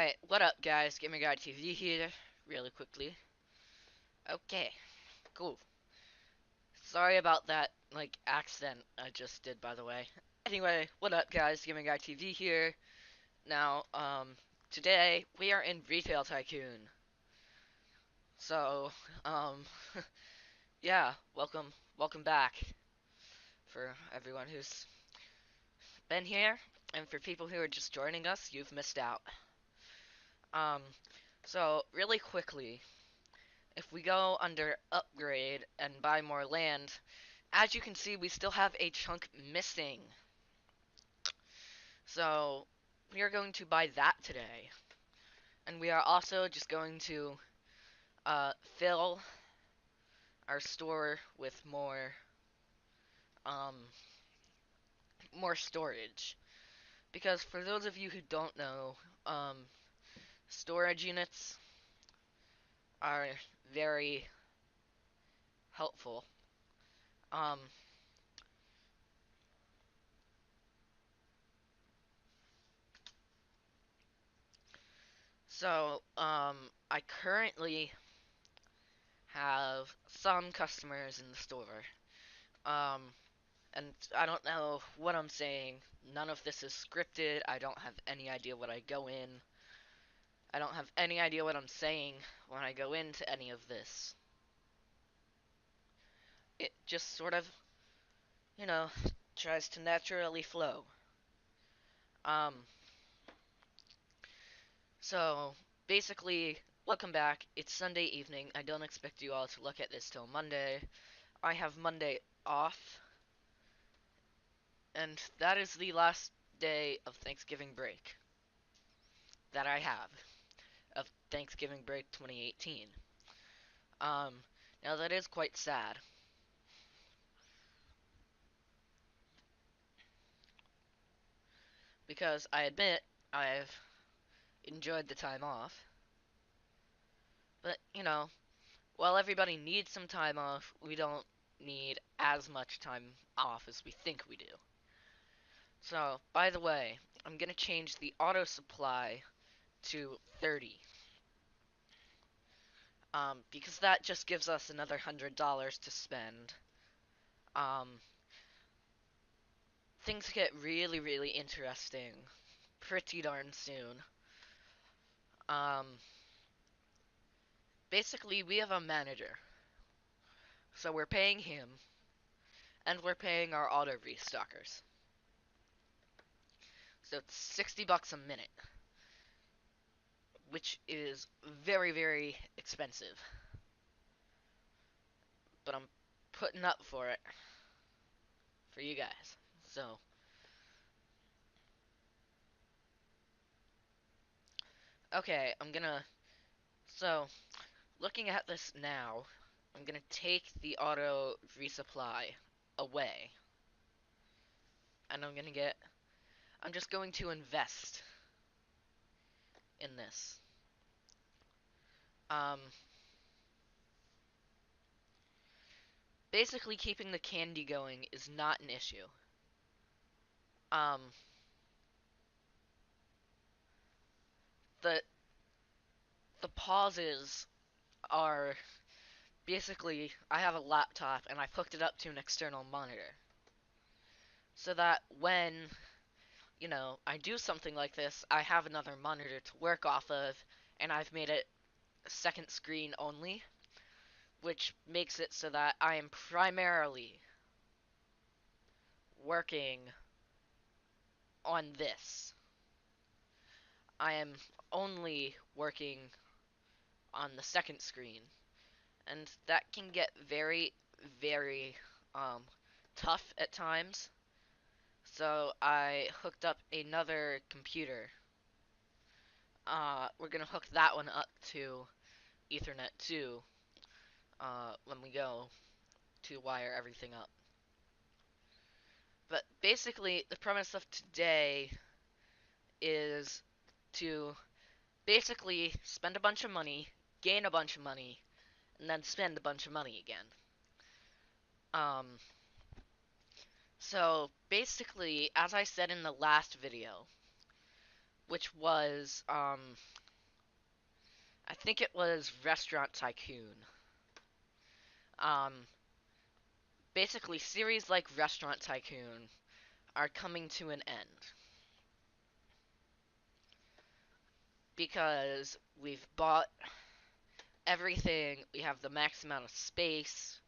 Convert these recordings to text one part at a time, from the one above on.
Alright, what up guys? Gamer Guy TV here, really quickly. Okay, cool. Sorry about that, accent I just did, by the way. Anyway, what up guys? Gamer Guy TV here. Now, today we are in Retail Tycoon. So, um, yeah, welcome back for everyone who's been here, and for people who are just joining us, you've missed out. Um, so really quickly, if we go under upgrade and buy more land, as you can see, we still have a chunk missing. So we are going to buy that today. And we are also just going to fill our store with um, more storage. Because for those of you who don't know, storage units are very helpful. Um, I currently have some customers in the store. Um, and I don't know what I'm saying. None of this is scripted. I don't have any idea what I go in. I don't have any idea what I'm saying when I go into any of this. It just sort of, you know, tries to naturally flow. Um, so basically, welcome back. It's Sunday evening. I don't expect you all to look at this till Monday. I have Monday off, and that is the last day of Thanksgiving break that I have of Thanksgiving break 2018. Um, Now that is quite sad because I admit I've enjoyed the time off, but while everybody needs some time off, we don't need as much time off as we think we do. So, by the way, I'm gonna change the auto supply to 30. Because that just gives us another $100 to spend. Um, Things get really, really interesting pretty darn soon. Um, Basically, we have a manager, so we're paying him, and we're paying our auto restockers. So it's 60 bucks a minute, which is very, very expensive. But I'm putting up for it for you guys. So, okay, so, looking at this now, I'm gonna take the auto resupply away, and I'm just going to invest in this. Um, Basically, keeping the candy going is not an issue. Um, the the pauses are basically I have a laptop and I've hooked it up to an external monitor, so that when I do something like this, I have another monitor to work off of, and I've made it second screen only, which makes it so that I am primarily working on this. I am only working on the second screen, and that can get very, very um, tough at times. So I hooked up another computer. We're gonna hook that one up to Ethernet 2 when we go to wire everything up. But basically, the premise of today is to basically spend a bunch of money, gain a bunch of money, and then spend a bunch of money again. Um, so basically, as I said in the last video, which was I think it was Restaurant Tycoon. Um, Basically, series like Restaurant Tycoon are coming to an end because we've bought everything. We have the max amount of space.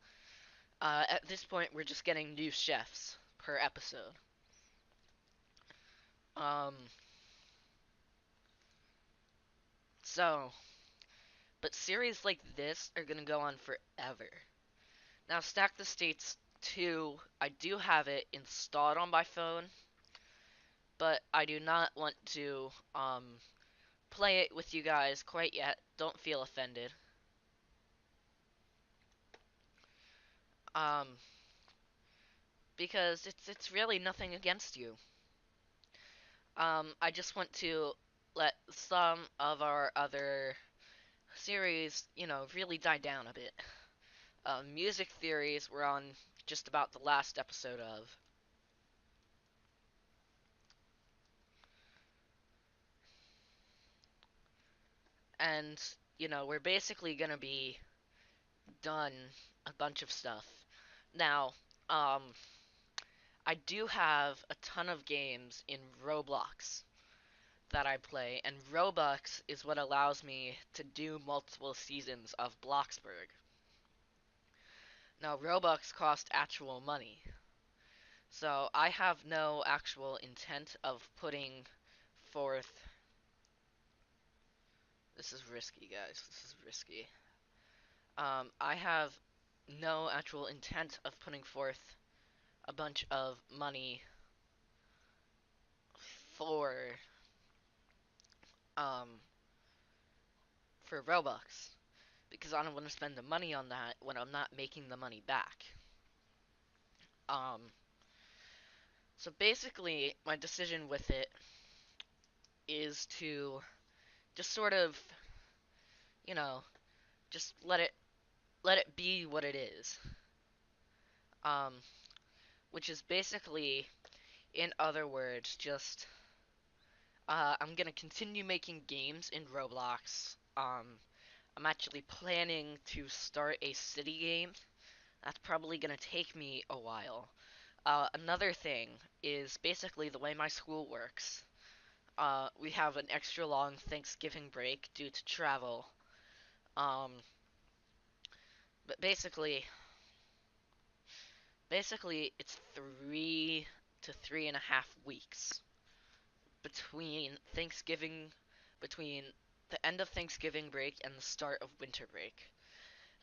At this point, we're just getting new chefs per episode. Um, so, but series like this are gonna go on forever. Now, Stack the States 2, I do have it installed on my phone, but I do not want to play it with you guys quite yet. Don't feel offended. Um, because it's really nothing against you. I just want to let some of our other series, really die down a bit. Music theories we're on just about the last episode of. And, we're basically gonna be done a bunch of stuff. Now, um, I do have a ton of games in Roblox that I play, and Robux is what allows me to do multiple seasons of Bloxburg. Now, Robux cost actual money, so I have no actual intent of putting forth. This is risky, guys. This is risky. I have no actual intent of putting forth a bunch of money for um for Robux because I don't want to spend the money on that when I'm not making the money back. Um, so basically, my decision with it is to just sort of, you know, just let it be what it is. Um, which is basically, in other words, just I'm gonna continue making games in Roblox. I'm actually planning to start a city game. That's probably gonna take me a while. Another thing is basically the way my school works. We have an extra long Thanksgiving break due to travel. Um, but basically, it's 3 to 3.5 weeks between Thanksgiving, between the end of Thanksgiving break and the start of winter break.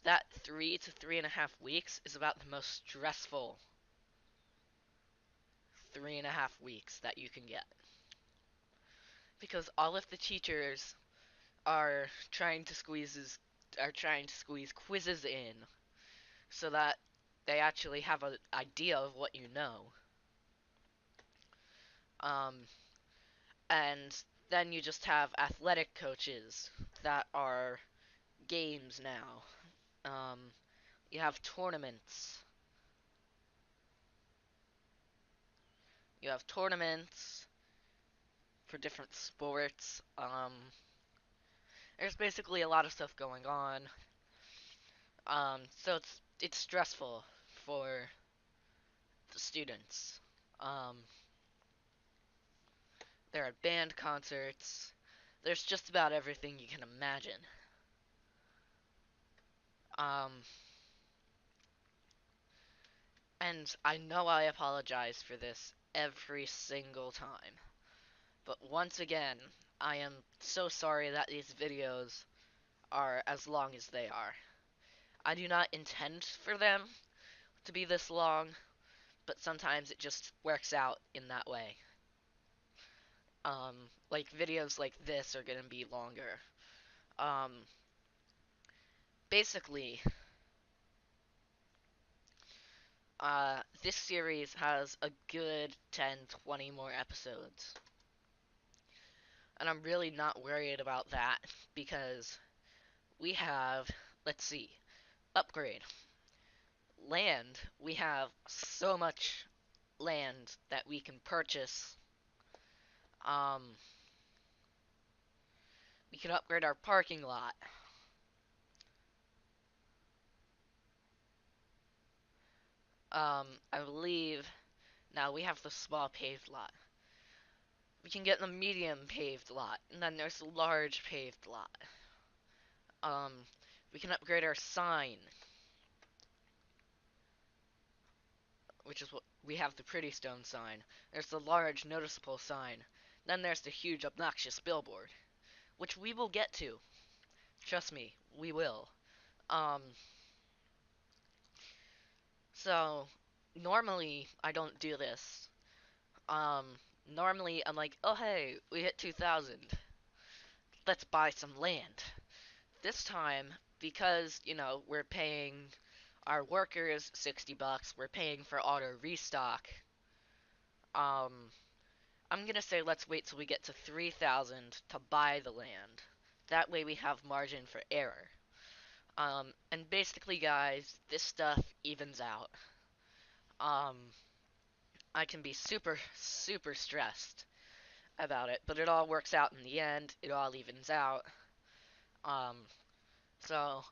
That 3 to 3.5 weeks is about the most stressful 3.5 weeks that you can get because all of the teachers are trying to squeeze quizzes in so that they actually have an idea of what you know. Um, and then you just have athletic coaches that are games now. Um, you have tournaments. You have tournaments for different sports. There's basically a lot of stuff going on. So it's stressful for the students. Um, there are band concerts. There's just about everything you can imagine. Um, and I know I apologize for this every single time. But once again, I am so sorry that these videos are as long as they are. I do not intend for them to be this long, but sometimes it just works out in that way. Like videos like this are gonna be longer. Um, Basically, this series has a good 10, 20 more episodes. And I'm really not worried about that because we have, let's see, upgrade. Land. We have so much land that we can purchase. Um, We can upgrade our parking lot. I believe now we have the small paved lot. We can get the medium paved lot, and then there's the large paved lot. Um, we can upgrade our sign, which is what we have, the pretty stone sign. There's the large noticeable sign. Then there's the huge obnoxious billboard, which we will get to. Trust me, we will. Um, so normally I don't do this. Um, normally I'm like, oh hey, we hit 2,000. Let's buy some land. This time, because, we're paying our workers 60 bucks, we're paying for auto restock. Um, I'm gonna say let's wait till we get to 3,000 to buy the land. That way we have margin for error. And basically, guys, this stuff evens out. Um, I can be super, super stressed about it, but it all works out in the end. It all evens out. Um, so,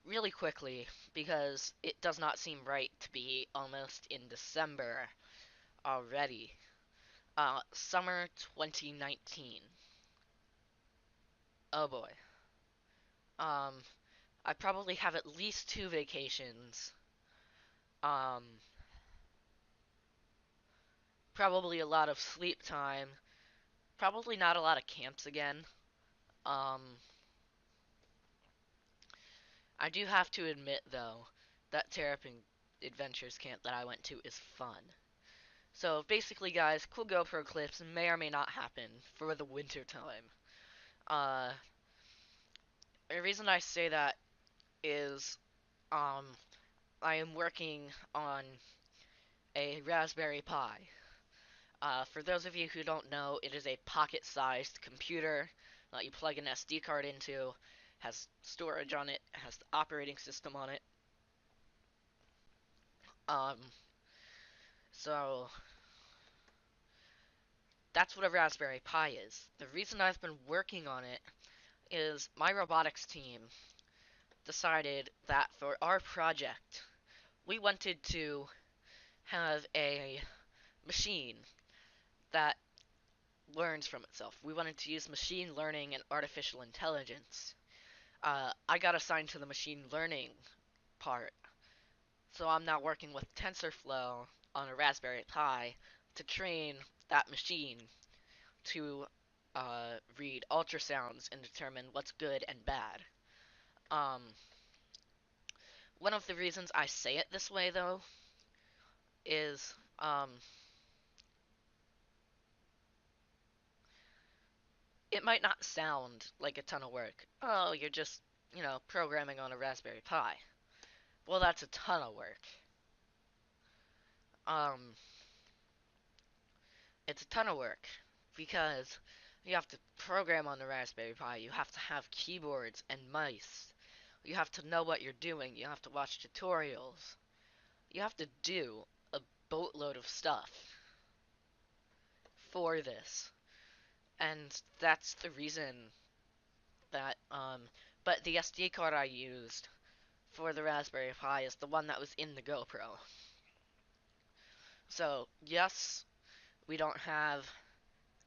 really quickly, because it does not seem right to be almost in December already. Summer 2019. Oh boy. Um, I probably have at least two vacations. Um, probably a lot of sleep time. Probably not a lot of camps again. Um, I do have to admit, though, that Terrapin Adventures camp that I went to is fun. So basically, guys, cool GoPro clips may or may not happen for the winter time. Uh, the reason I say that is, um, I am working on a Raspberry Pi. For those of you who don't know, it is a pocket-sized computer that you plug an SD card into, has storage on it, has the operating system on it. Um, so that's what a Raspberry Pi is. The reason I've been working on it is my robotics team decided that for our project, we wanted to have a machine that learns from itself. We wanted to use machine learning and artificial intelligence. I got assigned to the machine learning part, so I'm now working with TensorFlow on a Raspberry Pi to train that machine to read ultrasounds and determine what's good and bad. Um, one of the reasons I say it this way, though, is it might not sound like a ton of work. Oh, you're just, programming on a Raspberry Pi. Well, that's a ton of work. Um, it's a ton of work because you have to program on the Raspberry Pi. You have to have keyboards and mice. You have to know what you're doing. You have to watch tutorials. You have to do a boatload of stuff for this. And that's the reason that, but the SD card I used for the Raspberry Pi is the one that was in the GoPro. So, yes, we don't have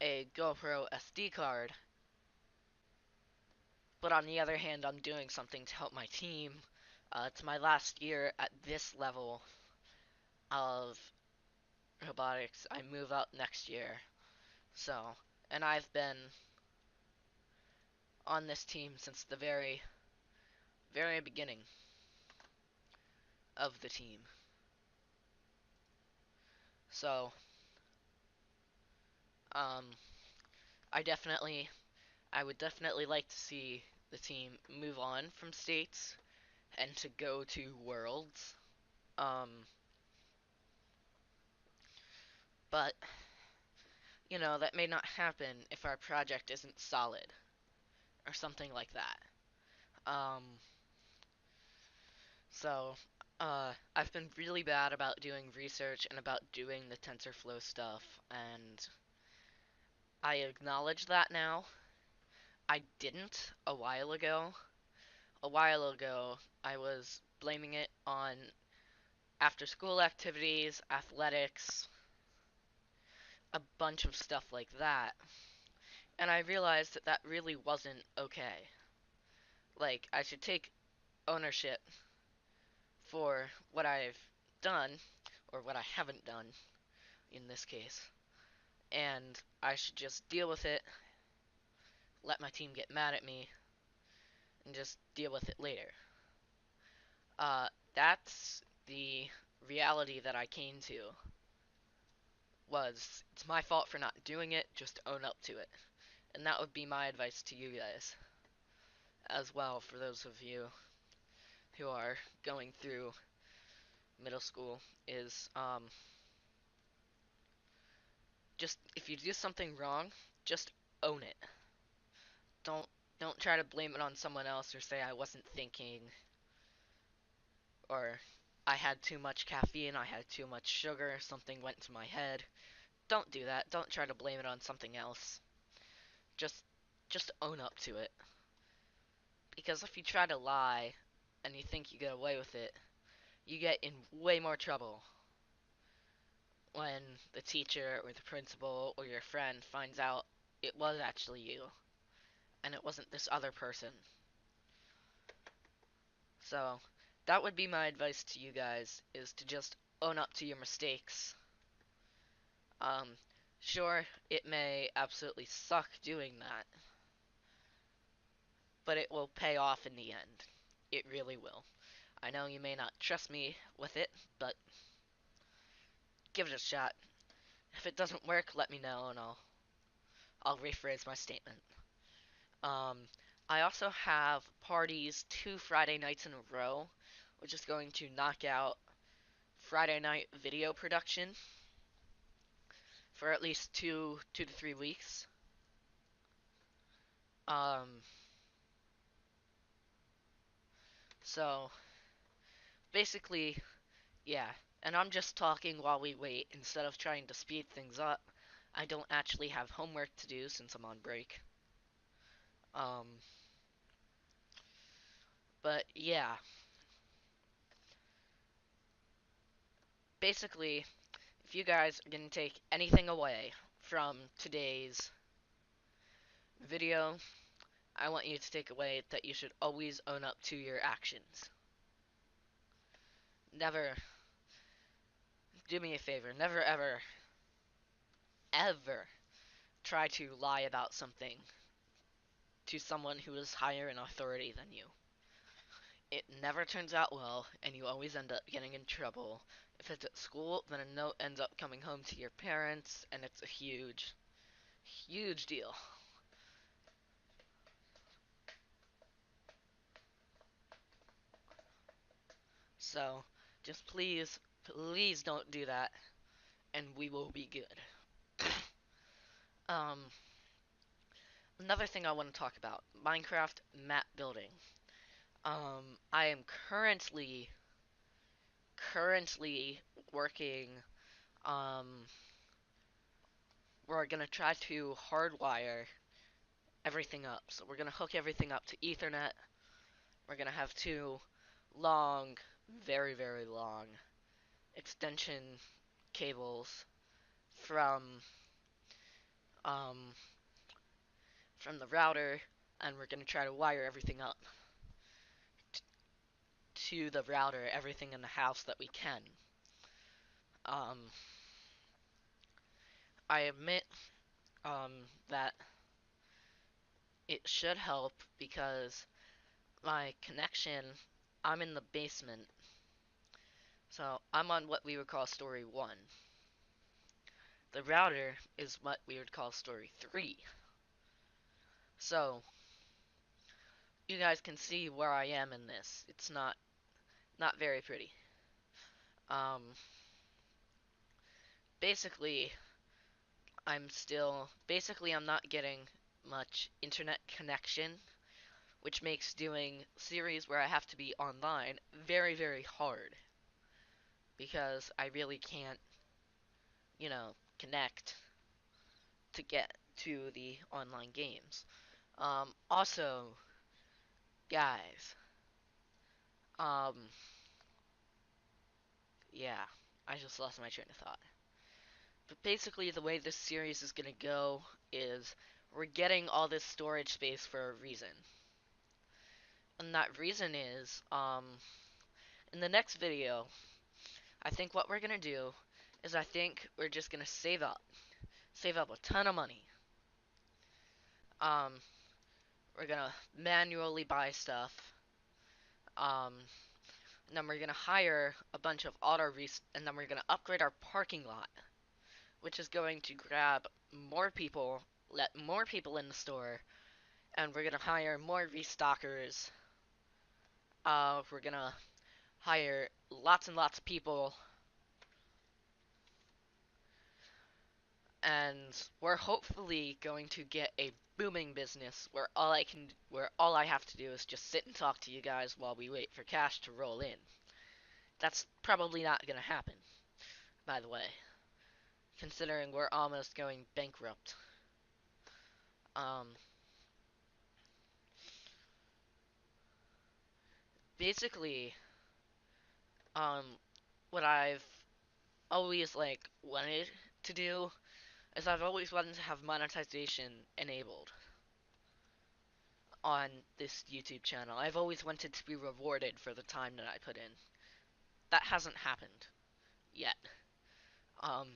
a GoPro SD card, but on the other hand, I'm doing something to help my team. It's my last year at this level of robotics. I move up next year. So, and I've been on this team since the very, very beginning of the team. So, um, I definitely, I would definitely like to see the team move on from states and to go to worlds. Um, but that may not happen if our project isn't solid or something like that. Um, so, I've been really bad about doing research and about doing the TensorFlow stuff, and I acknowledge that now. I didn't a while ago. A while ago, I was blaming it on after school activities, athletics, a bunch of stuff like that. And I realized that that really wasn't okay. Like, I should take ownership for what I've done, or what I haven't done in this case, and I should just deal with it, let my team get mad at me, and just deal with it later. That's the reality that I came to. Was it's my fault for not doing it, just own up to it. And that would be my advice to you guys as well, for those of you who are going through middle school, is just if you do something wrong, just own it. Don't don't try to blame it on someone else or say I wasn't thinking, or I had too much caffeine, I had too much sugar, something went to my head. Don't do that. Don't try to blame it on something else. Just just own up to it. Because if you try to lie and you think you get away with it, you get in way more trouble when the teacher or the principal or your friend finds out it was actually you and it wasn't this other person. So, that would be my advice to you guys, is to just own up to your mistakes. Um, sure, it may absolutely suck doing that, but it will pay off in the end. It really will. I know you may not trust me with it, but give it a shot. If it doesn't work, let me know and I'll rephrase my statement. Um, I also have parties 2 Friday nights in a row, which is going to knock out Friday night video production for at least 2 to 3 weeks. Um, so basically, yeah. And I'm just talking while we wait instead of trying to speed things up. I don't actually have homework to do since I'm on break. Um, but yeah, basically, if you guys are going to take anything away from today's video, I want you to take away that you should always own up to your actions. Never, do me a favor, never ever, ever try to lie about something to someone who is higher in authority than you. It never turns out well, and you always end up getting in trouble. If it's at school, then a note ends up coming home to your parents, and it's a huge, huge deal. So, just please, please don't do that, and we will be good. um, Another thing I want to talk about, Minecraft map building. I am currently working. Um, we're gonna try to hardwire everything up. So we're gonna hook everything up to Ethernet. We're gonna have two long, very very long extension cables from um from the router, and we're gonna try to wire everything up to the router, everything in the house that we can. Um, I admit that it should help because my connection, I'm in the basement, so I'm on what we would call story 1. The router is what we would call story 3. So you guys can see where I am in this. It's not very pretty. Um, basically, I'm not getting much internet connection, which makes doing series where I have to be online very, very hard because I really can't, connect to get to the online games. Also, guys, um, yeah, I just lost my train of thought. But basically, the way this series is gonna go is we're getting all this storage space for a reason. And that reason is, in the next video, I think what we're gonna do is I think we're just gonna save up a ton of money. Um, we're gonna manually buy stuff. Um, and then we're gonna hire a bunch of and then we're gonna upgrade our parking lot, which is going to grab more people, let more people in the store, and we're gonna hire more restockers. We're gonna hire lots and lots of people, and we're hopefully going to get a booming business where all I have to do is just sit and talk to you guys while we wait for cash to roll in. That's probably not gonna happen, by the way, considering we're almost going bankrupt. Um, basically, um, what I've always wanted to do is I've always wanted to have monetization enabled on this YouTube channel. I've always wanted to be rewarded for the time that I put in. That hasn't happened yet. Um,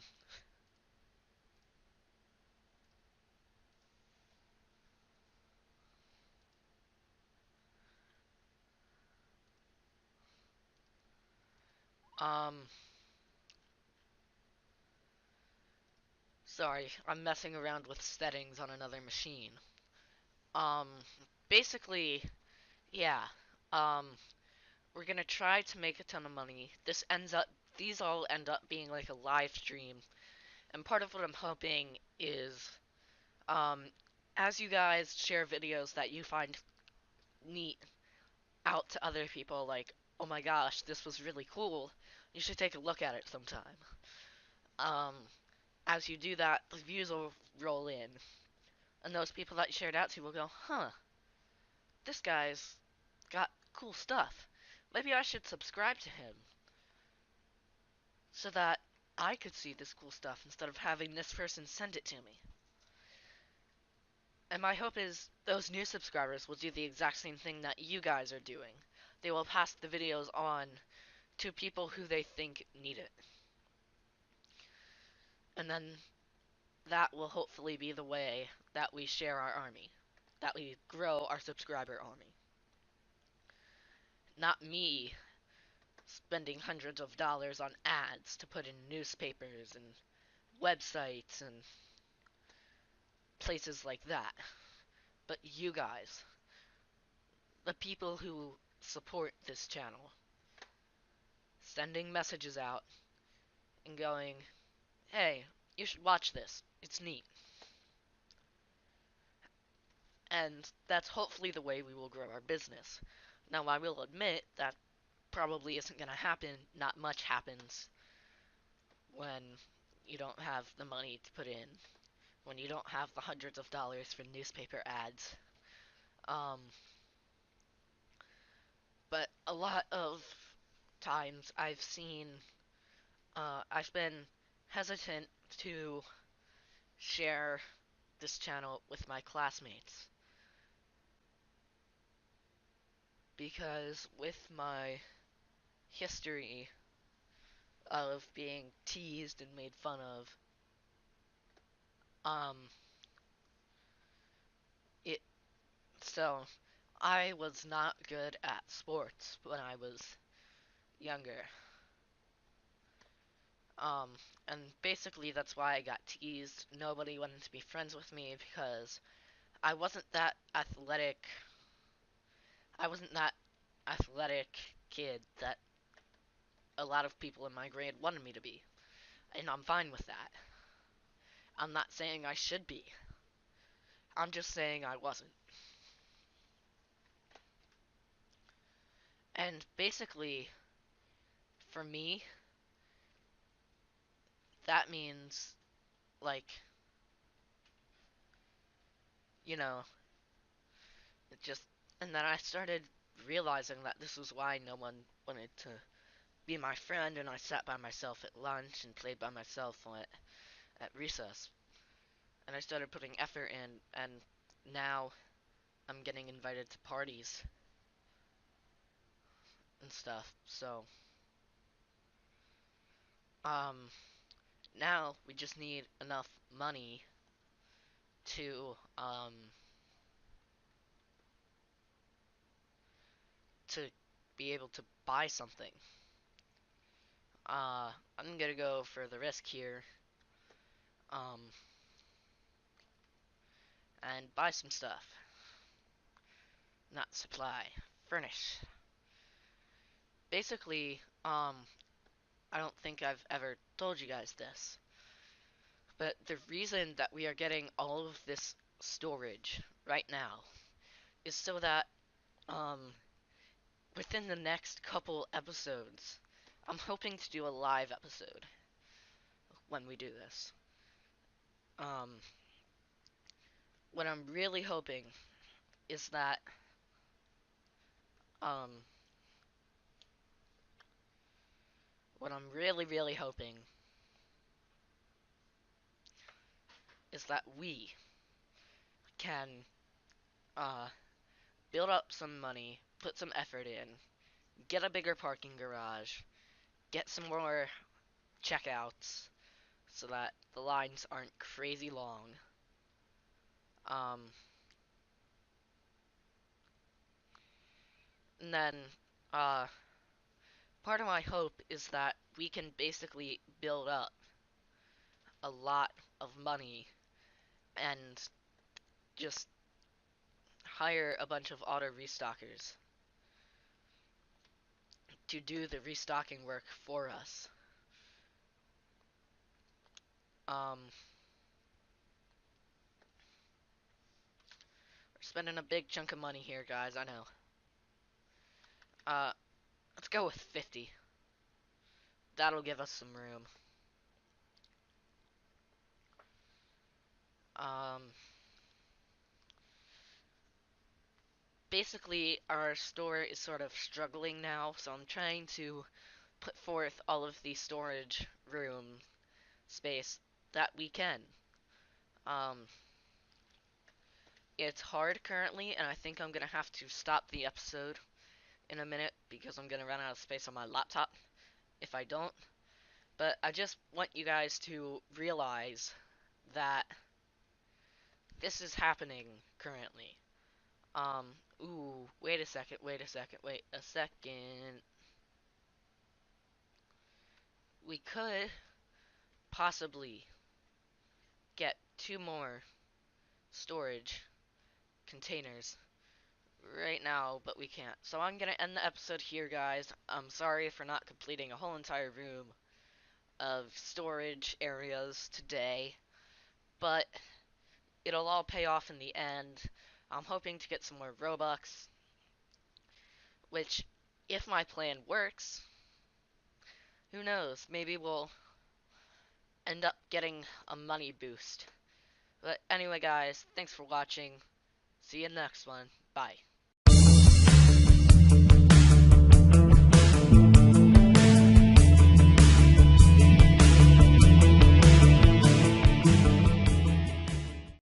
um, sorry, I'm messing around with settings on another machine. Um, basically, yeah. Um, we're gonna try to make a ton of money. These all end up being like a live stream, and part of what I'm hoping is, um, as you guys share videos that you find neat out to other people, like, oh my gosh, this was really cool, you should take a look at it sometime. Um, as you do that, the views will roll in, and those people that you shared out to will go, huh, this guy's got cool stuff. Maybe I should subscribe to him so that I could see this cool stuff instead of having this person send it to me. And my hope is those new subscribers will do the exact same thing that you guys are doing. They will pass the videos on to people who they think need it. And then that will hopefully be the way that we share our army, that we grow our subscriber army. Not me spending hundreds of dollars on ads to put in newspapers and websites and places like that, but you guys, the people who support this channel, sending messages out and going, hey, you should watch this. It's neat. And that's hopefully the way we will grow our business. Now, I will admit that probably isn't going to happen. Not much happens when you don't have the money to put in, when you don't have the hundreds of dollars for newspaper ads. Um, but a lot of times I've been hesitant to share this channel with my classmates because with my history of being teased and made fun of, um, it so I was not good at sports when I was younger. Um, and basically that's why I got teased. Nobody wanted to be friends with me because I wasn't that athletic. I wasn't that athletic kid that a lot of people in my grade wanted me to be. And I'm fine with that. I'm not saying I should be. I'm just saying I wasn't. And basically, for me, that means, like, you know, It just, and then I started realizing that this was why no one wanted to be my friend, and I sat by myself at lunch and played by myself at recess. And I started putting effort in, and now I'm getting invited to parties and stuff. So, um, now we just need enough money to, to be able to buy something. I'm gonna go for the risk here, um, and buy some stuff. Not supply, furnish. Basically, I don't think I've ever told you guys this, but the reason that we are getting all of this storage right now is so that, um, within the next couple episodes, I'm hoping to do a live episode when we do this. Um, what I'm really hoping is that, um, what I'm really hoping is that we can, uh, build up some money, put some effort in, get a bigger parking garage, get some more checkouts so that the lines aren't crazy long. Um, and then, uh, part of my hope is that we can basically build up a lot of money and just hire a bunch of auto restockers to do the restocking work for us. Um, we're spending a big chunk of money here, guys, I know. Uh, let's go with 50. That'll give us some room. Um, basically, our store is sort of struggling now, so I'm trying to put forth all of the storage room space that we can. Um, it's hard currently, and I think I'm gonna have to stop the episode in a minute because I'm gonna run out of space on my laptop if I don't. But I just want you guys to realize that this is happening currently. Ooh, wait a second, wait a second, wait a second. We could possibly get two more storage containers right now, but we can't. So I'm gonna end the episode here, guys. I'm sorry for not completing a whole entire room of storage areas today, but it'll all pay off in the end. I'm hoping to get some more Robux, which, if my plan works, who knows, maybe we'll end up getting a money boost. But anyway, guys, thanks for watching. See you in the next one. Bye.